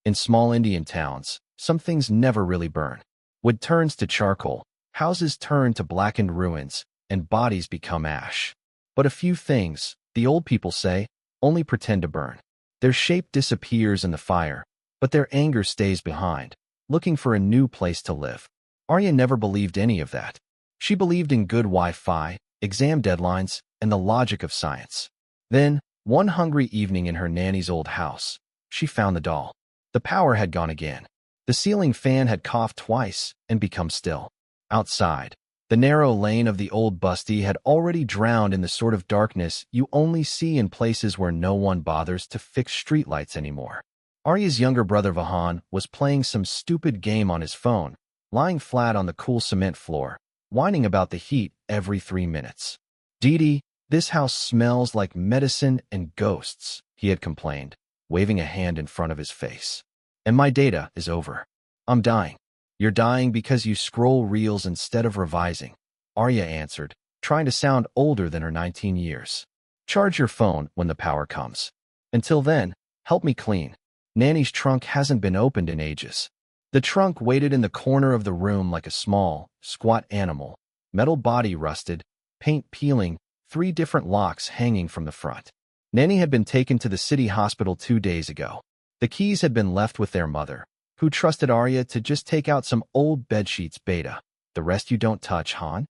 In small Indian towns, some things never really burn. Wood turns to charcoal, houses turn to blackened ruins, and bodies become ash. But a few things, the old people say, only pretend to burn. Their shape disappears in the fire, but their anger stays behind, looking for a new place to live. Arya never believed any of that. She believed in good Wi-Fi, exam deadlines, and the logic of science. Then, one hungry evening in her nanny's old house, she found the doll. The power had gone again. The ceiling fan had coughed twice and become still. Outside, the narrow lane of the old busty had already drowned in the sort of darkness you only see in places where no one bothers to fix streetlights anymore. Arya's younger brother Vahan was playing some stupid game on his phone, lying flat on the cool cement floor, whining about the heat every 3 minutes. "Dee, this house smells like medicine and ghosts," he had complained, waving a hand in front of his face. "And my data is over. I'm dying." "You're dying because you scroll reels instead of revising," Arya answered, trying to sound older than her 19 years. "Charge your phone when the power comes. Until then, help me clean. Nanny's trunk hasn't been opened in ages." The trunk waited in the corner of the room like a small, squat animal, metal body rusted, paint peeling, 3 different locks hanging from the front. Nanny had been taken to the city hospital 2 days ago. The keys had been left with their mother, who trusted Arya to just take out some old bedsheets. "Beta, the rest you don't touch, Han?"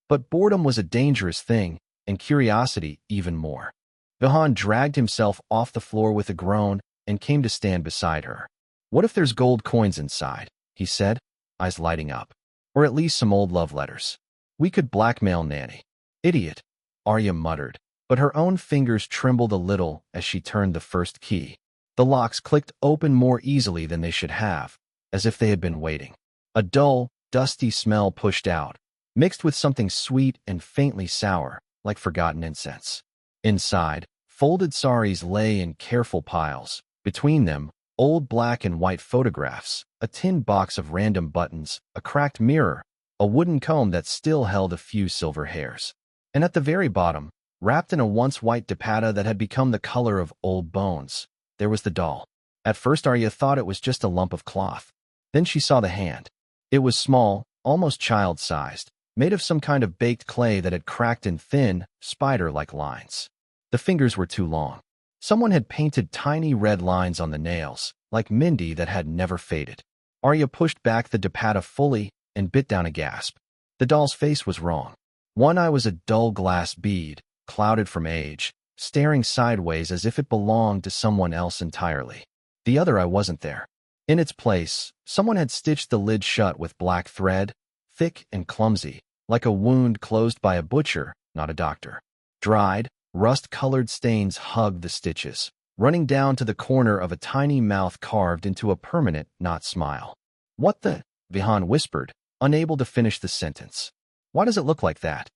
But boredom was a dangerous thing, and curiosity even more. Vahan dragged himself off the floor with a groan and came to stand beside her. "What if there's gold coins inside?" he said, eyes lighting up. "Or at least some old love letters. We could blackmail Nanny." "Idiot," Arya muttered, but her own fingers trembled a little as she turned the first key. The locks clicked open more easily than they should have, as if they had been waiting. A dull, dusty smell pushed out, mixed with something sweet and faintly sour, like forgotten incense. Inside, folded saris lay in careful piles. Between them, old black and white photographs, a tin box of random buttons, a cracked mirror, a wooden comb that still held a few silver hairs. And at the very bottom, wrapped in a once white dupatta that had become the color of old bones, there was the doll. At first Arya thought it was just a lump of cloth. Then she saw the hand. It was small, almost child-sized, made of some kind of baked clay that had cracked in thin, spider-like lines. The fingers were too long. Someone had painted tiny red lines on the nails, like Mindy that had never faded. Arya pushed back the dupatta fully and bit down a gasp. The doll's face was wrong. One eye was a dull glass bead, clouded from age, staring sideways as if it belonged to someone else entirely. The other eye wasn't there. In its place, someone had stitched the lid shut with black thread, thick and clumsy, like a wound closed by a butcher, not a doctor. Dried, rust-colored stains hugged the stitches, running down to the corner of a tiny mouth carved into a permanent, not smile. "What the?" Vahan whispered, unable to finish the sentence. "Why does it look like that?"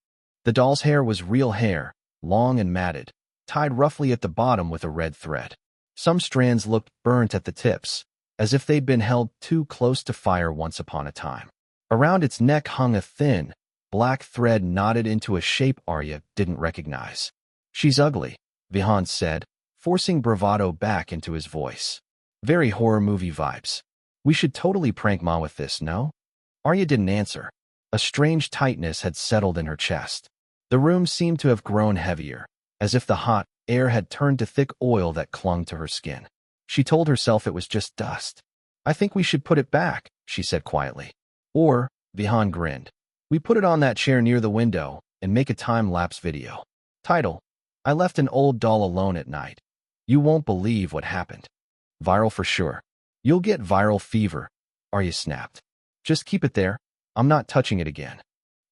The doll's hair was real hair, long and matted, tied roughly at the bottom with a red thread. Some strands looked burnt at the tips, as if they'd been held too close to fire once upon a time. Around its neck hung a thin, black thread knotted into a shape Arya didn't recognize. "She's ugly," Vahan said, forcing bravado back into his voice. "Very horror movie vibes. We should totally prank Ma with this, no?" Arya didn't answer. A strange tightness had settled in her chest. The room seemed to have grown heavier, as if the hot air had turned to thick oil that clung to her skin. She told herself it was just dust. "I think we should put it back," she said quietly. "Or," Vahan grinned, "we put it on that chair near the window and make a time-lapse video. Title: I left an old doll alone at night. You won't believe what happened." "Viral for sure. You'll get viral fever," Arya snapped. "Just keep it there. I'm not touching it again."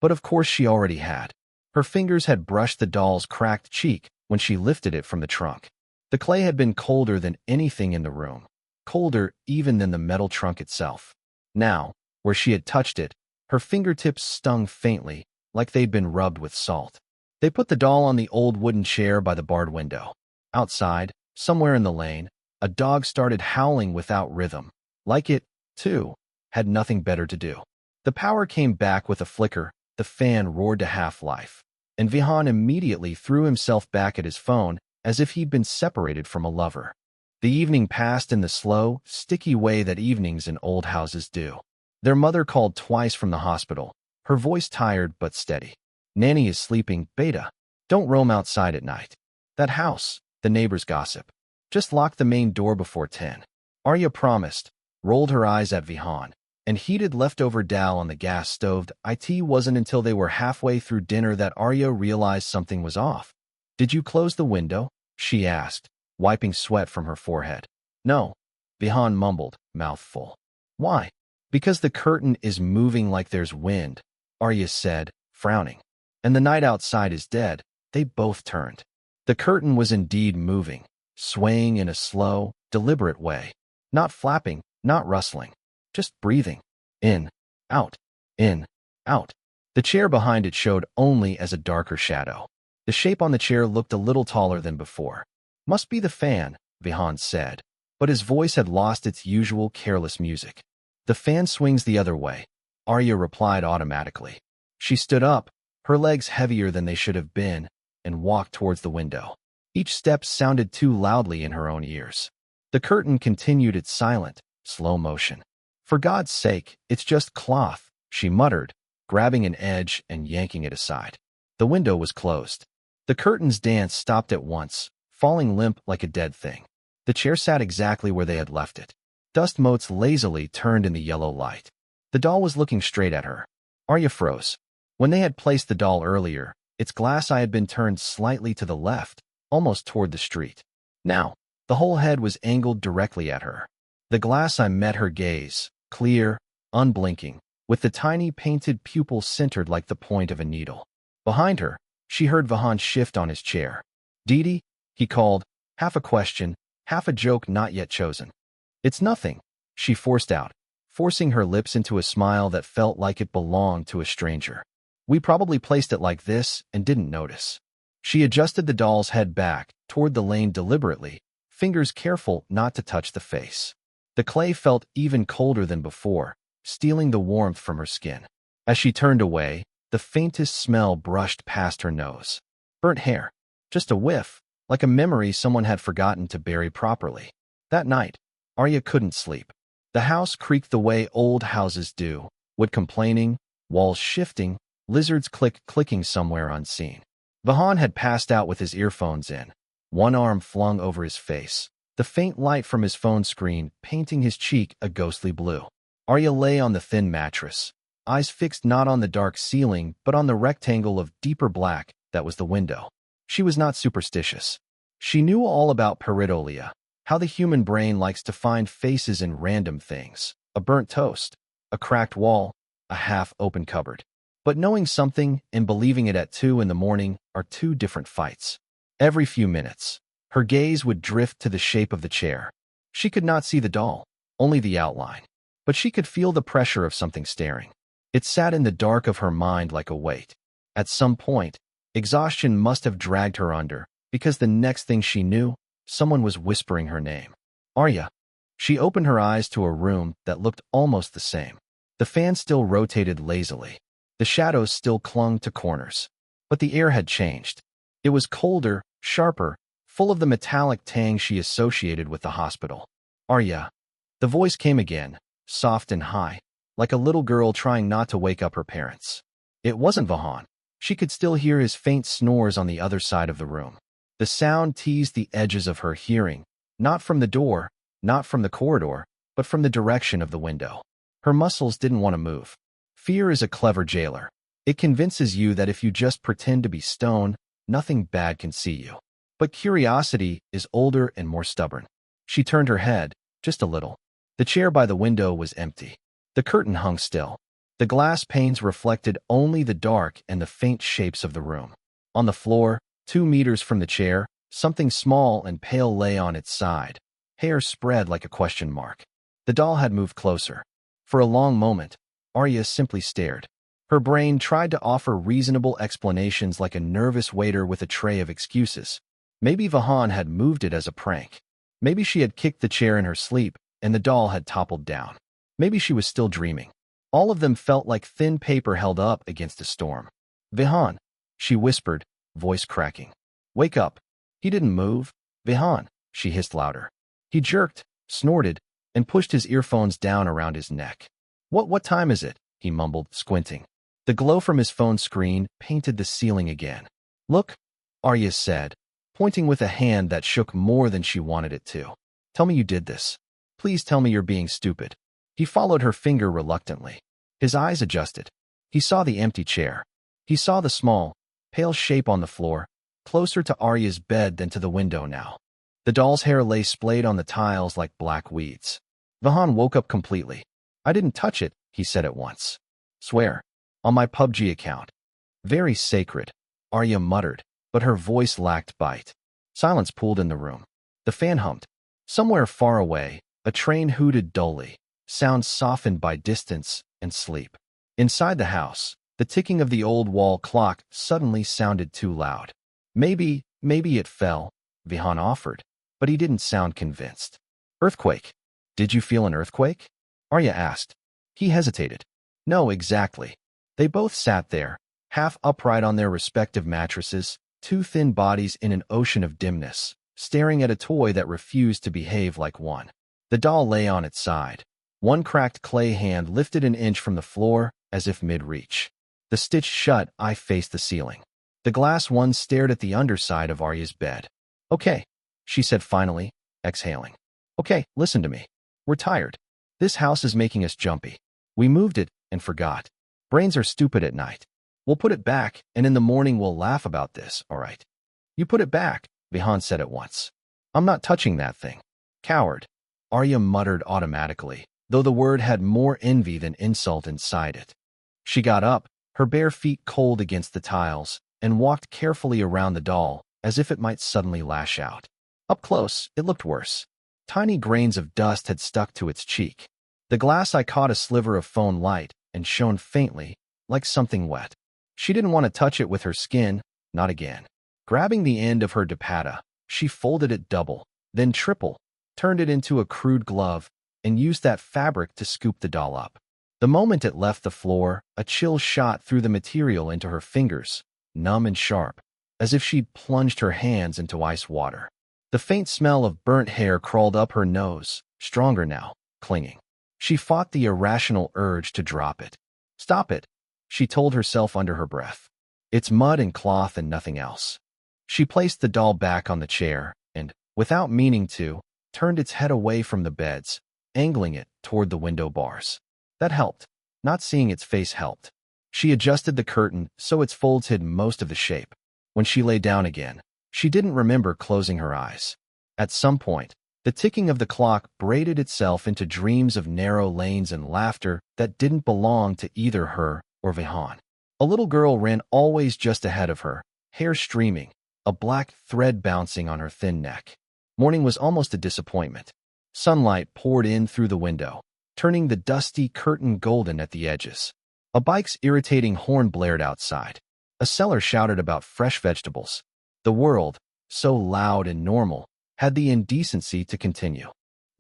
But of course she already had. Her fingers had brushed the doll's cracked cheek when she lifted it from the trunk. The clay had been colder than anything in the room, colder even than the metal trunk itself. Now, where she had touched it, her fingertips stung faintly, like they'd been rubbed with salt. They put the doll on the old wooden chair by the barred window. Outside, somewhere in the lane, a dog started howling without rhythm, like it, too, had nothing better to do. The power came back with a flicker, the fan roared to half-life, and Vahan immediately threw himself back at his phone as if he'd been separated from a lover. The evening passed in the slow, sticky way that evenings in old houses do. Their mother called twice from the hospital, her voice tired but steady. Nanny is sleeping, Beta. Don't roam outside at night. That house, the neighbors gossip. Just lock the main door before 10. Arya promised, rolled her eyes at Vihan, and heated leftover dal on the gas stove. It wasn't until they were halfway through dinner that Arya realized something was off. Did you close the window? She asked, wiping sweat from her forehead. No, Vihan mumbled, mouth full. Why? Because the curtain is moving like there's wind, Arya said, frowning. And the night outside is dead. They both turned. The curtain was indeed moving, swaying in a slow, deliberate way. Not flapping, not rustling. Just breathing. In, out, in, out. The chair behind it showed only as a darker shadow. The shape on the chair looked a little taller than before. Must be the fan, Vihan said, but his voice had lost its usual careless music. The fan swings the other way, Arya replied automatically. She stood up, her legs heavier than they should have been, and walked towards the window. Each step sounded too loudly in her own ears. The curtain continued its silent, slow motion. For God's sake, it's just cloth, she muttered, grabbing an edge and yanking it aside. The window was closed. The curtain's dance stopped at once, falling limp like a dead thing. The chair sat exactly where they had left it. Dust motes lazily turned in the yellow light. The doll was looking straight at her. Arya froze. When they had placed the doll earlier, its glass eye had been turned slightly to the left, almost toward the street. Now, the whole head was angled directly at her. The glass eye met her gaze, clear, unblinking, with the tiny painted pupil centered like the point of a needle. Behind her, she heard Vahan shift on his chair. Didi, he called, half a question, half a joke not yet chosen. It's nothing, she forced out, forcing her lips into a smile that felt like it belonged to a stranger. We probably placed it like this and didn't notice. She adjusted the doll's head back toward the lane deliberately, fingers careful not to touch the face. The clay felt even colder than before, stealing the warmth from her skin. As she turned away, the faintest smell brushed past her nose. Burnt hair. Just a whiff, like a memory someone had forgotten to bury properly. That night, Arya couldn't sleep. The house creaked the way old houses do, wood complaining, walls shifting, lizards clicking somewhere unseen. Vahan had passed out with his earphones in, one arm flung over his face, the faint light from his phone screen painting his cheek a ghostly blue. Arya lay on the thin mattress, eyes fixed not on the dark ceiling but on the rectangle of deeper black that was the window. She was not superstitious. She knew all about pareidolia, how the human brain likes to find faces in random things, a burnt toast, a cracked wall, a half-open cupboard. But knowing something and believing it at 2 in the morning are two different fights. Every few minutes, her gaze would drift to the shape of the chair. She could not see the doll, only the outline. But she could feel the pressure of something staring. It sat in the dark of her mind like a weight. At some point, exhaustion must have dragged her under, because the next thing she knew, someone was whispering her name. Arya. She opened her eyes to a room that looked almost the same. The fan still rotated lazily. The shadows still clung to corners. But the air had changed. It was colder, sharper, full of the metallic tang she associated with the hospital. Arya. The voice came again, soft and high, like a little girl trying not to wake up her parents. It wasn't Vahan. She could still hear his faint snores on the other side of the room. The sound teased the edges of her hearing, not from the door, not from the corridor, but from the direction of the window. Her muscles didn't want to move. Fear is a clever jailer. It convinces you that if you just pretend to be stone, nothing bad can see you. But curiosity is older and more stubborn. She turned her head, just a little. The chair by the window was empty. The curtain hung still. The glass panes reflected only the dark and the faint shapes of the room. On the floor, 2 meters from the chair, something small and pale lay on its side. Hair spread like a question mark. The doll had moved closer. For a long moment, Arya simply stared. Her brain tried to offer reasonable explanations like a nervous waiter with a tray of excuses. Maybe Vahan had moved it as a prank. Maybe she had kicked the chair in her sleep, and the doll had toppled down. Maybe she was still dreaming. All of them felt like thin paper held up against a storm. Vahan, she whispered, voice cracking. Wake up. He didn't move. Vahan, she hissed louder. He jerked, snorted, and pushed his earphones down around his neck. What time is it?" he mumbled, squinting. The glow from his phone screen painted the ceiling again. "Look," Arya said, pointing with a hand that shook more than she wanted it to. "Tell me you did this. Please tell me you're being stupid." He followed her finger reluctantly. His eyes adjusted. He saw the empty chair. He saw the small, pale shape on the floor, closer to Arya's bed than to the window now. The doll's hair lay splayed on the tiles like black weeds. Vahan woke up completely. "I didn't touch it," he said at once. "Swear. On my PUBG account." "Very sacred," Arya muttered, but her voice lacked bite. Silence pooled in the room. The fan hummed. Somewhere far away, a train hooted dully, sounds softened by distance and sleep. Inside the house, the ticking of the old wall clock suddenly sounded too loud. Maybe it fell," Vihan offered, but he didn't sound convinced. "Earthquake. Did you feel an earthquake?" Arya asked. He hesitated. "No, exactly." They both sat there, half upright on their respective mattresses, two thin bodies in an ocean of dimness, staring at a toy that refused to behave like one. The doll lay on its side. One cracked clay hand lifted an inch from the floor, as if mid-reach. The stitched shut eye faced the ceiling. The glass one stared at the underside of Arya's bed. "Okay," she said finally, exhaling. "Okay, listen to me. We're tired. This house is making us jumpy. We moved it and forgot. Brains are stupid at night. We'll put it back, and in the morning we'll laugh about this, all right?" "You put it back," Vihan said at once. "I'm not touching that thing." "Coward," Arya muttered automatically, though the word had more envy than insult inside it. She got up, her bare feet cold against the tiles, and walked carefully around the doll, as if it might suddenly lash out. Up close, it looked worse. Tiny grains of dust had stuck to its cheek. The glass eye caught a sliver of phone light and shone faintly, like something wet. She didn't want to touch it with her skin, not again. Grabbing the end of her dupatta, she folded it double, then triple, turned it into a crude glove, and used that fabric to scoop the doll up. The moment it left the floor, a chill shot through the material into her fingers, numb and sharp, as if she'd plunged her hands into ice water. The faint smell of burnt hair crawled up her nose, stronger now, clinging. She fought the irrational urge to drop it. "Stop it," she told herself under her breath. "It's mud and cloth and nothing else." She placed the doll back on the chair and, without meaning to, turned its head away from the beds, angling it toward the window bars. That helped. Not seeing its face helped. She adjusted the curtain so its folds hid most of the shape. When she lay down again, she didn't remember closing her eyes. At some point, the ticking of the clock braided itself into dreams of narrow lanes and laughter that didn't belong to either her or Vihan. A little girl ran always just ahead of her, hair streaming, a black thread bouncing on her thin neck. Morning was almost a disappointment. Sunlight poured in through the window, turning the dusty curtain golden at the edges. A bike's irritating horn blared outside. A seller shouted about fresh vegetables. The world, so loud and normal, had the indecency to continue.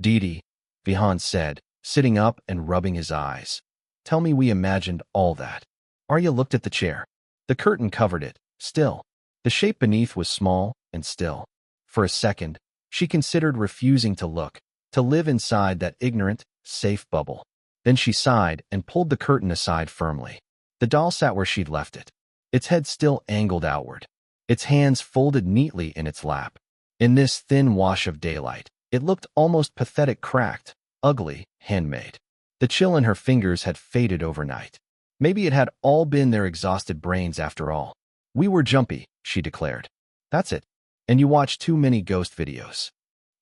"Didi," Vihan said, sitting up and rubbing his eyes. "Tell me we imagined all that." Arya looked at the chair. The curtain covered it, still. The shape beneath was small and still. For a second, she considered refusing to look, to live inside that ignorant, safe bubble. Then she sighed and pulled the curtain aside firmly. The doll sat where she'd left it, its head still angled outward, its hands folded neatly in its lap. In this thin wash of daylight, it looked almost pathetic, cracked, ugly, handmade. The chill in her fingers had faded overnight. Maybe it had all been their exhausted brains after all. "We were jumpy," she declared. "That's it. And you watch too many ghost videos.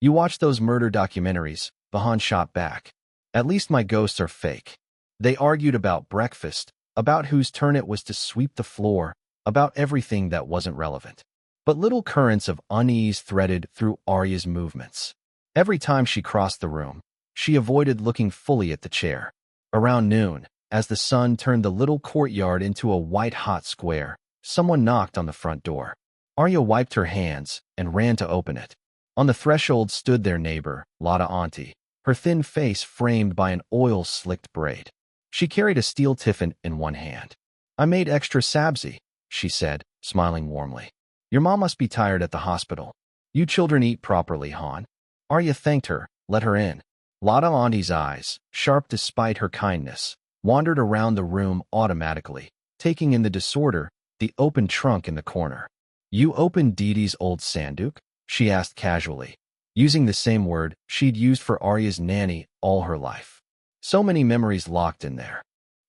You watch those murder documentaries," Vahan shot back. "At least my ghosts are fake." They argued about breakfast, about whose turn it was to sweep the floor, about everything that wasn't relevant. But little currents of unease threaded through Arya's movements. Every time she crossed the room, she avoided looking fully at the chair. Around noon, as the sun turned the little courtyard into a white-hot square, someone knocked on the front door. Arya wiped her hands and ran to open it. On the threshold stood their neighbor, Lotta Auntie, her thin face framed by an oil-slicked braid. She carried a steel tiffin in one hand. "I made extra sabzi," she said, smiling warmly. "Your mom must be tired at the hospital. You children eat properly, Han." Arya thanked her, let her in. Lotta Auntie's eyes, sharp despite her kindness, wandered around the room automatically, taking in the disorder, the open trunk in the corner. You opened Didi's old sanduk? She asked casually, using the same word she'd used for Arya's nanny all her life. So many memories locked in there.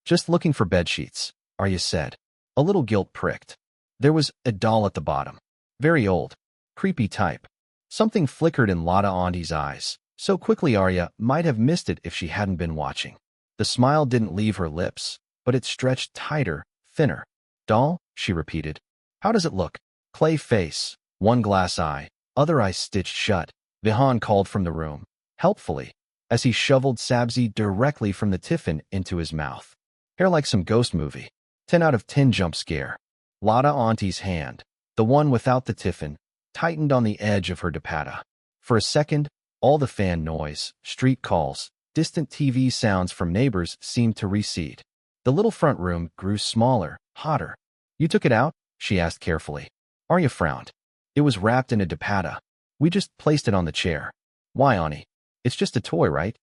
Just looking for bedsheets, Arya said. A little guilt pricked. There was a doll at the bottom. Very old. Creepy type. Something flickered in Lotta Auntie's eyes, so quickly Arya might have missed it if she hadn't been watching. The smile didn't leave her lips, but it stretched tighter, thinner. Doll? She repeated. How does it look? Clay face, one glass eye, other eye stitched shut. Vihan called from the room, helpfully, as he shoveled sabzi directly from the tiffin into his mouth. Hair like some ghost movie. 10 out of 10 jump scare. Lotta Auntie's hand, the one without the tiffin, tightened on the edge of her dupatta. For a second, all the fan noise, street calls, distant TV sounds from neighbors seemed to recede. The little front room grew smaller, hotter. You took it out? She asked carefully. Arya frowned. It was wrapped in a dupatta. We just placed it on the chair. Why, Auntie? It's just a toy, right?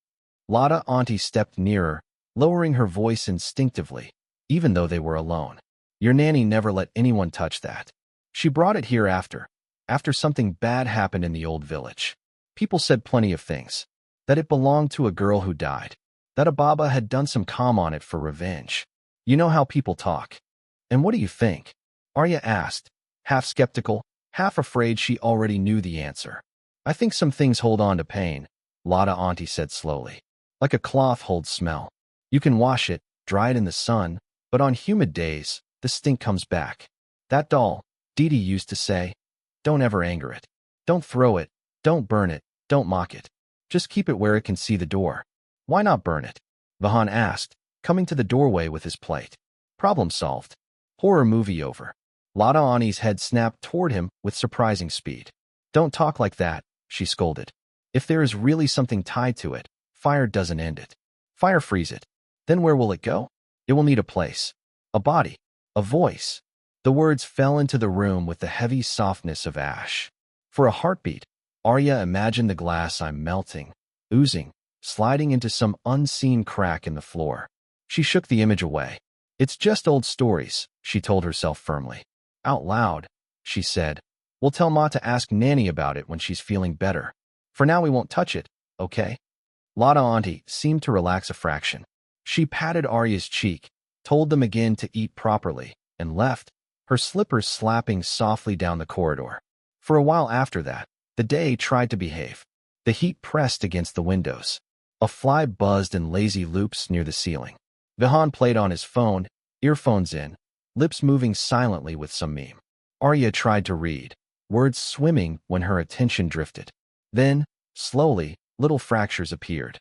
Lotta Auntie stepped nearer, lowering her voice instinctively, even though they were alone. Your nanny never let anyone touch that. She brought it here after something bad happened in the old village. People said plenty of things. That it belonged to a girl who died. That a Baba had done some calm on it for revenge. You know how people talk. And what do you think? Arya asked, half skeptical, half afraid she already knew the answer. I think some things hold on to pain, Lotta Auntie said slowly. Like a cloth holds smell. You can wash it, dry it in the sun, but on humid days, the stink comes back. That doll, Didi used to say, don't ever anger it. Don't throw it, don't burn it, don't mock it. Just keep it where it can see the door. Why not burn it? Vahan asked, coming to the doorway with his plate. Problem solved. Horror movie over. Lotta Auntie's head snapped toward him with surprising speed. Don't talk like that, she scolded. If there is really something tied to it, fire doesn't end it. Fire frees it. Then where will it go? It will need a place. A body. A voice. The words fell into the room with the heavy softness of ash. For a heartbeat, Arya imagined the glass I'm melting, oozing, sliding into some unseen crack in the floor. She shook the image away. It's just old stories, she told herself firmly. Out loud, she said, we'll tell Ma to ask Nanny about it when she's feeling better. For now we won't touch it, okay? Lotta Auntie seemed to relax a fraction. She patted Arya's cheek, told them again to eat properly, and left, her slippers slapping softly down the corridor. For a while after that, the day tried to behave. The heat pressed against the windows. A fly buzzed in lazy loops near the ceiling. Vihan played on his phone, earphones in, lips moving silently with some meme. Arya tried to read, words swimming when her attention drifted. Then, slowly, little fractures appeared.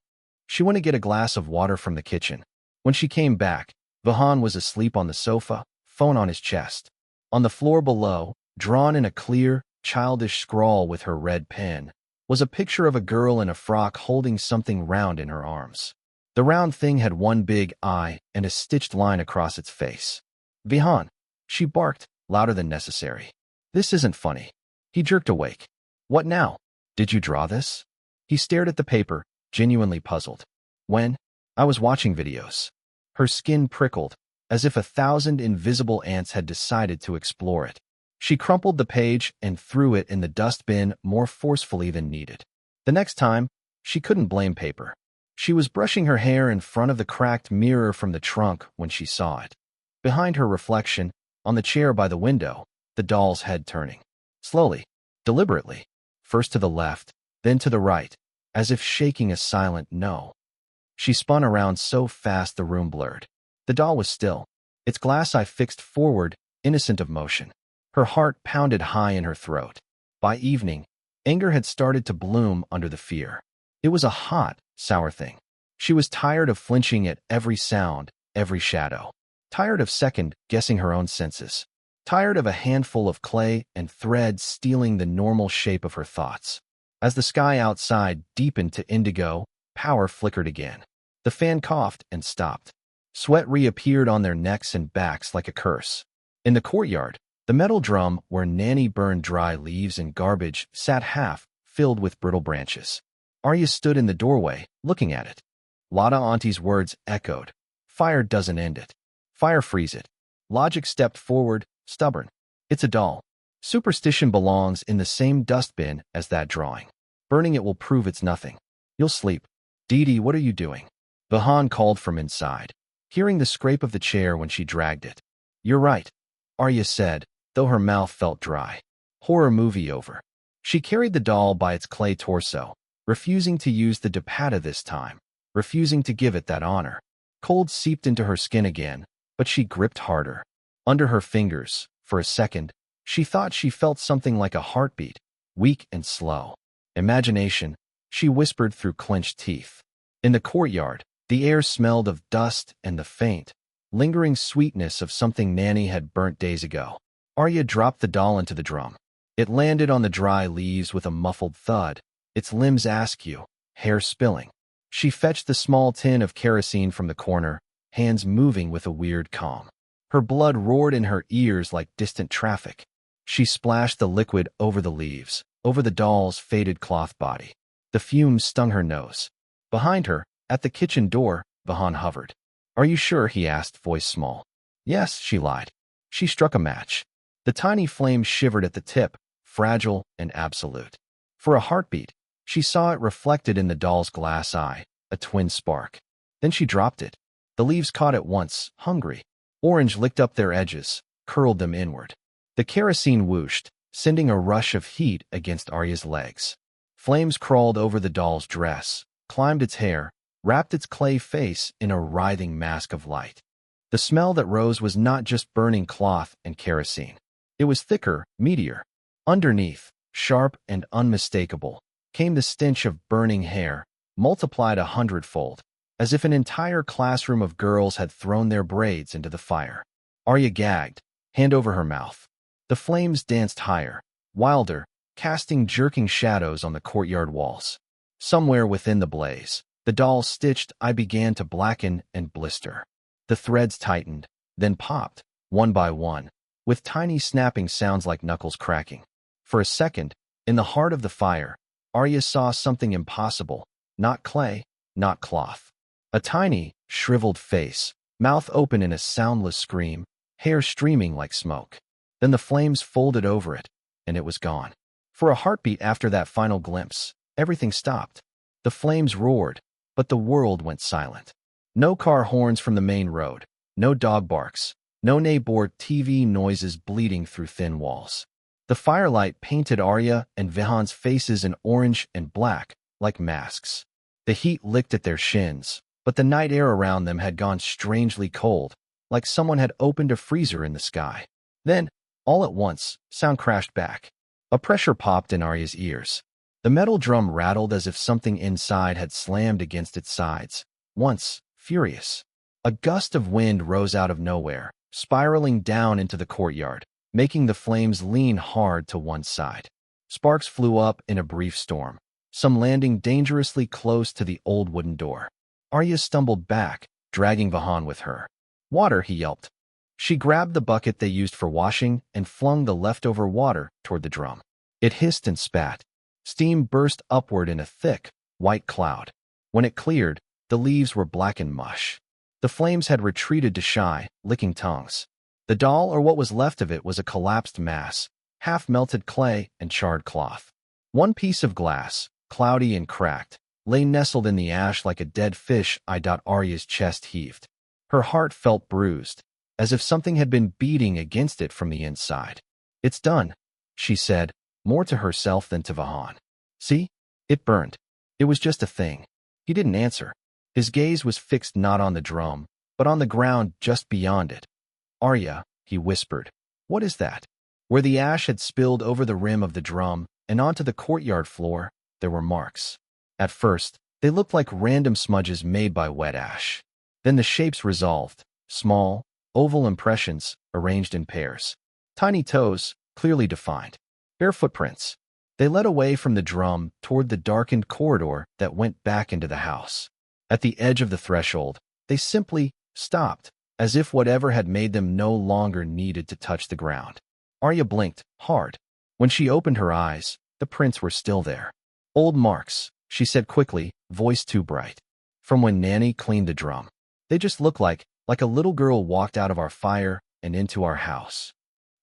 She went to get a glass of water from the kitchen. When she came back, Vahan was asleep on the sofa, phone on his chest. On the floor below, drawn in a clear, childish scrawl with her red pen, was a picture of a girl in a frock holding something round in her arms. The round thing had one big eye and a stitched line across its face. Vihan, she barked, louder than necessary. This isn't funny. He jerked awake. What now? Did you draw this? He stared at the paper, genuinely puzzled. When? I was watching videos. Her skin prickled, as if 1,000 invisible ants had decided to explore it. She crumpled the page and threw it in the dustbin more forcefully than needed. The next time, she couldn't blame paper. She was brushing her hair in front of the cracked mirror from the trunk when she saw it. Behind her reflection, on the chair by the window, the doll's head turning. Slowly, deliberately, first to the left, then to the right, as if shaking a silent no. She spun around so fast the room blurred. The doll was still, its glass eye fixed forward, innocent of motion. Her heart pounded high in her throat. By evening, anger had started to bloom under the fear. It was a hot, sour thing. She was tired of flinching at every sound, every shadow. Tired of second-guessing her own senses. Tired of a handful of clay and thread stealing the normal shape of her thoughts. As the sky outside deepened to indigo, power flickered again. The fan coughed and stopped. Sweat reappeared on their necks and backs like a curse. In the courtyard, the metal drum where Nanny burned dry leaves and garbage sat half, filled with brittle branches. Arya stood in the doorway, looking at it. Lada Auntie's words echoed. Fire doesn't end it. Fire frees it. Logic stepped forward, stubborn. It's a doll. Superstition belongs in the same dustbin as that drawing. Burning it will prove it's nothing. You'll sleep. Dee, what are you doing? Vahan called from inside, hearing the scrape of the chair when she dragged it. You're right, Arya said, though her mouth felt dry. Horror movie over. She carried the doll by its clay torso, refusing to use the dupatta this time, refusing to give it that honor. Cold seeped into her skin again, but she gripped harder. Under her fingers, for a second, she thought she felt something like a heartbeat, weak and slow. Imagination, she whispered through clenched teeth. In the courtyard, the air smelled of dust and the faint, lingering sweetness of something Nanny had burnt days ago. Arya dropped the doll into the drum. It landed on the dry leaves with a muffled thud, its limbs askew, hair spilling. She fetched the small tin of kerosene from the corner, hands moving with a weird calm. Her blood roared in her ears like distant traffic. She splashed the liquid over the leaves, over the doll's faded cloth body. The fumes stung her nose. Behind her, at the kitchen door, Vahan hovered. Are you sure? He asked, voice small. Yes, she lied. She struck a match. The tiny flame shivered at the tip, fragile and absolute. For a heartbeat, she saw it reflected in the doll's glass eye, a twin spark. Then she dropped it. The leaves caught at once, hungry. Orange licked up their edges, curled them inward. The kerosene whooshed, sending a rush of heat against Arya's legs. Flames crawled over the doll's dress, climbed its hair, wrapped its clay face in a writhing mask of light. The smell that rose was not just burning cloth and kerosene. It was thicker, meatier. Underneath, sharp and unmistakable, came the stench of burning hair, multiplied 100-fold, as if an entire classroom of girls had thrown their braids into the fire. Arya gagged, hand over her mouth. The flames danced higher, wilder, casting jerking shadows on the courtyard walls. Somewhere within the blaze, the doll's stitched eye began to blacken and blister. The threads tightened, then popped, one by one, with tiny snapping sounds like knuckles cracking. For a second, in the heart of the fire, Arya saw something impossible, not clay, not cloth. A tiny, shriveled face, mouth open in a soundless scream, hair streaming like smoke. Then the flames folded over it, and it was gone. For a heartbeat after that final glimpse, everything stopped. The flames roared, but the world went silent. No car horns from the main road, no dog barks, no neighbor TV noises bleeding through thin walls. The firelight painted Arya and Vahan's faces in orange and black, like masks. The heat licked at their shins, but the night air around them had gone strangely cold, like someone had opened a freezer in the sky. Then, all at once, sound crashed back. A pressure popped in Arya's ears. The metal drum rattled as if something inside had slammed against its sides. Once, furious. A gust of wind rose out of nowhere, spiraling down into the courtyard, making the flames lean hard to one side. Sparks flew up in a brief storm, some landing dangerously close to the old wooden door. Arya stumbled back, dragging Vahan with her. Water, he yelped. She grabbed the bucket they used for washing and flung the leftover water toward the drum. It hissed and spat. Steam burst upward in a thick, white cloud. When it cleared, the leaves were blackened mush. The flames had retreated to shy, licking tongues. The doll, or what was left of it, was a collapsed mass, half-melted clay and charred cloth. One piece of glass, cloudy and cracked, lay nestled in the ash like a dead fish. Arya's chest heaved. Her heart felt bruised, as if something had been beating against it from the inside. It's done, she said, more to herself than to Vahan. See? It burned. It was just a thing. He didn't answer. His gaze was fixed not on the drum, but on the ground just beyond it. Arya, he whispered. What is that? Where the ash had spilled over the rim of the drum and onto the courtyard floor, there were marks. At first, they looked like random smudges made by wet ash. Then the shapes resolved, small, oval impressions arranged in pairs. Tiny toes, clearly defined. Bare footprints. They led away from the drum toward the darkened corridor that went back into the house. At the edge of the threshold, they simply stopped, as if whatever had made them no longer needed to touch the ground. Arya blinked, hard. When she opened her eyes, the prints were still there. Old marks, she said quickly, voice too bright. From when Nanny cleaned the drum. They just look like a little girl walked out of our fire and into our house.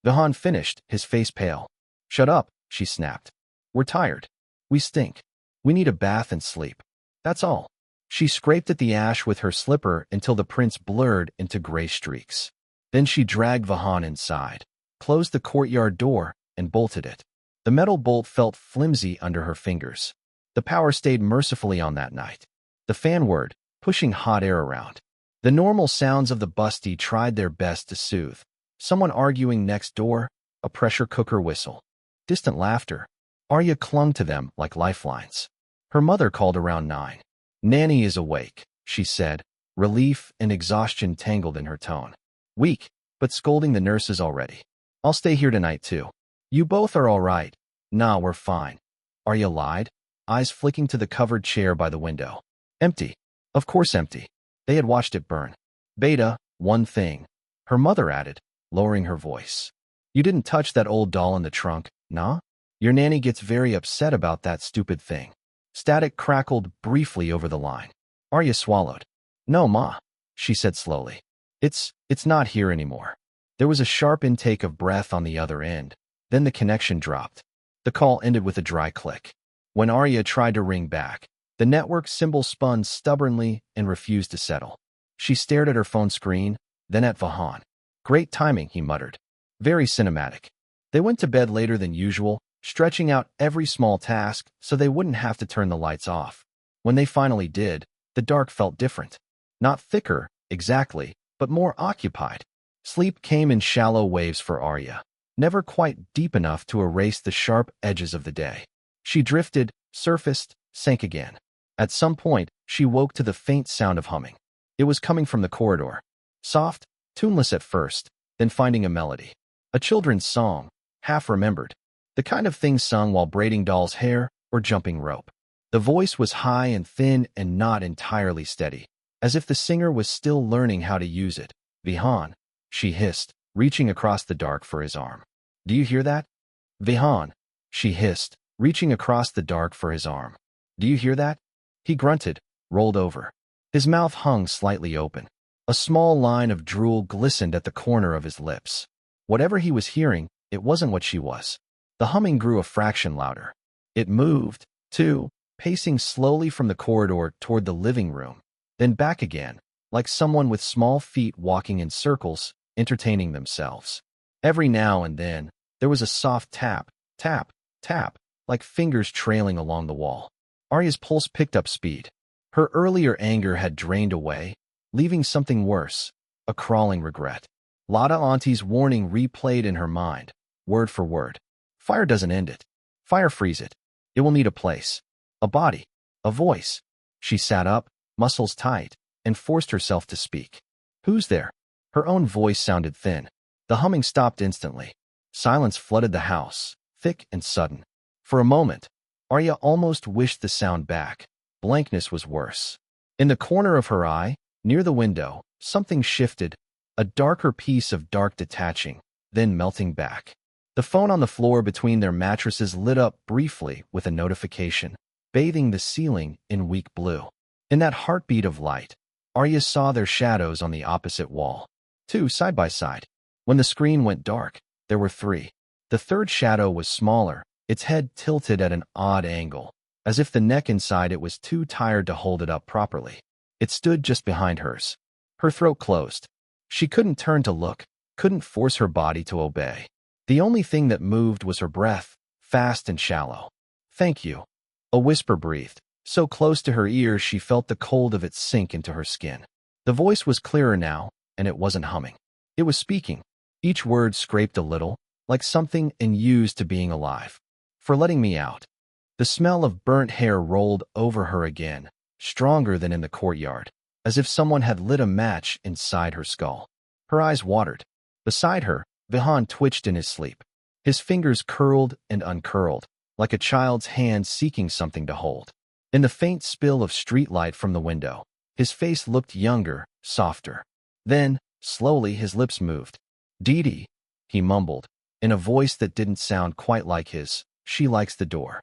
Vahan finished, his face pale. Shut up, she snapped. We're tired. We stink. We need a bath and sleep. That's all. She scraped at the ash with her slipper until the prints blurred into gray streaks. Then she dragged Vahan inside, closed the courtyard door, and bolted it. The metal bolt felt flimsy under her fingers. The power stayed mercifully on that night. The fan whirred, pushing hot air around. The normal sounds of the busty tried their best to soothe. Someone arguing next door, a pressure cooker whistle. Distant laughter. Arya clung to them like lifelines. Her mother called around 9. Nanny is awake, she said, relief and exhaustion tangled in her tone. Weak, but scolding the nurses already. I'll stay here tonight too. You both are all right. Nah, we're fine. Arya lied, eyes flicking to the covered chair by the window. Empty. Of course empty. They had watched it burn. Beta, one thing. Her mother added, lowering her voice. You didn't touch that old doll in the trunk, nah? Your nanny gets very upset about that stupid thing. Static crackled briefly over the line. Arya swallowed. No, Ma, she said slowly. It's not here anymore. There was a sharp intake of breath on the other end. Then the connection dropped. The call ended with a dry click. When Arya tried to ring back, the network symbol spun stubbornly and refused to settle. She stared at her phone screen, then at Vahan. Great timing, he muttered. Very cinematic. They went to bed later than usual, stretching out every small task so they wouldn't have to turn the lights off. When they finally did, the dark felt different. Not thicker, exactly, but more occupied. Sleep came in shallow waves for Arya, never quite deep enough to erase the sharp edges of the day. She drifted, surfaced, sank again. At some point, she woke to the faint sound of humming. It was coming from the corridor. Soft, tuneless at first, then finding a melody. A children's song, half remembered. The kind of thing sung while braiding doll's hair or jumping rope. The voice was high and thin and not entirely steady, as if the singer was still learning how to use it. Vihan, she hissed, reaching across the dark for his arm. Do you hear that? Vihan, she hissed, reaching across the dark for his arm. Do you hear that? He grunted, rolled over. His mouth hung slightly open. A small line of drool glistened at the corner of his lips. Whatever he was hearing, it wasn't what she was. The humming grew a fraction louder. It moved, too, pacing slowly from the corridor toward the living room, then back again, like someone with small feet walking in circles, entertaining themselves. Every now and then, there was a soft tap, tap, tap, like fingers trailing along the wall. Arya's pulse picked up speed. Her earlier anger had drained away, leaving something worse, a crawling regret. Lada Auntie's warning replayed in her mind, word for word. Fire doesn't end it. Fire frees it. It will need a place, a body, a voice. She sat up, muscles tight, and forced herself to speak. Who's there? Her own voice sounded thin. The humming stopped instantly. Silence flooded the house, thick and sudden. For a moment, Arya almost wished the sound back. Blankness was worse. In the corner of her eye, near the window, something shifted, a darker piece of dark detaching, then melting back. The phone on the floor between their mattresses lit up briefly with a notification, bathing the ceiling in weak blue. In that heartbeat of light, Arya saw their shadows on the opposite wall. 2 side by side. When the screen went dark, there were 3. The third shadow was smaller, its head tilted at an odd angle, as if the neck inside it was too tired to hold it up properly. It stood just behind hers. Her throat closed. She couldn't turn to look, couldn't force her body to obey. The only thing that moved was her breath, fast and shallow. Thank you. A whisper breathed, so close to her ears she felt the cold of it sink into her skin. The voice was clearer now, and it wasn't humming. It was speaking. Each word scraped a little, like something unused to being alive. For letting me out. The smell of burnt hair rolled over her again, stronger than in the courtyard, as if someone had lit a match inside her skull. Her eyes watered. Beside her, Vihan twitched in his sleep. His fingers curled and uncurled, like a child's hand seeking something to hold. In the faint spill of streetlight from the window, his face looked younger, softer. Then, slowly, his lips moved. Dee, he mumbled, in a voice that didn't sound quite like his. She likes the door.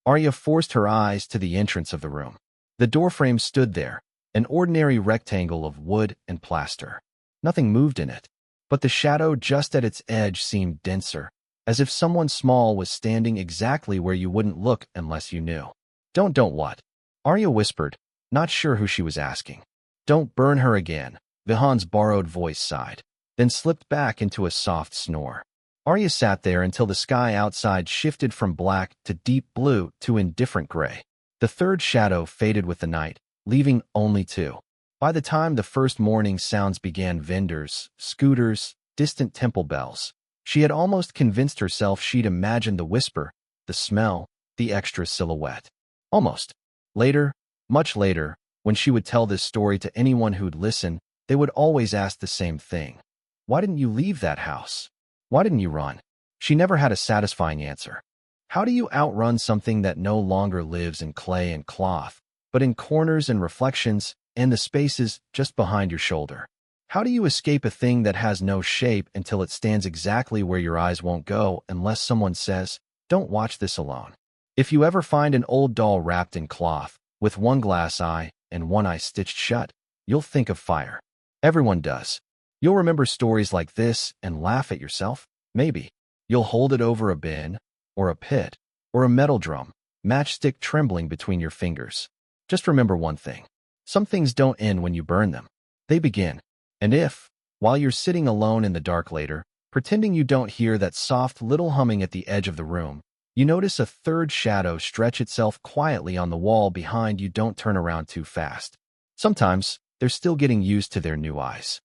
Arya forced her eyes to the entrance of the room. The doorframe stood there, an ordinary rectangle of wood and plaster. Nothing moved in it, but the shadow just at its edge seemed denser, as if someone small was standing exactly where you wouldn't look unless you knew. Don't what? Arya whispered, not sure who she was asking. Don't burn her again, Vihan's borrowed voice sighed, then slipped back into a soft snore. Arya sat there until the sky outside shifted from black to deep blue to indifferent gray. The third shadow faded with the night, leaving only two. By the time the first morning sounds began, vendors, scooters, distant temple bells, she had almost convinced herself she'd imagined the whisper, the smell, the extra silhouette. Almost. Later, much later, when she would tell this story to anyone who'd listen, they would always ask the same thing. Why didn't you leave that house? Why didn't you run? She never had a satisfying answer. How do you outrun something that no longer lives in clay and cloth, but in corners and reflections and the spaces just behind your shoulder? How do you escape a thing that has no shape until it stands exactly where your eyes won't go unless someone says, don't watch this alone? If you ever find an old doll wrapped in cloth, with one glass eye and one eye stitched shut, you'll think of fire. Everyone does. You'll remember stories like this and laugh at yourself, maybe. You'll hold it over a bin, or a pit, or a metal drum, matchstick trembling between your fingers. Just remember one thing. Some things don't end when you burn them. They begin. And if, while you're sitting alone in the dark later, pretending you don't hear that soft little humming at the edge of the room, you notice a third shadow stretch itself quietly on the wall behind you, don't turn around too fast. Sometimes, they're still getting used to their new eyes.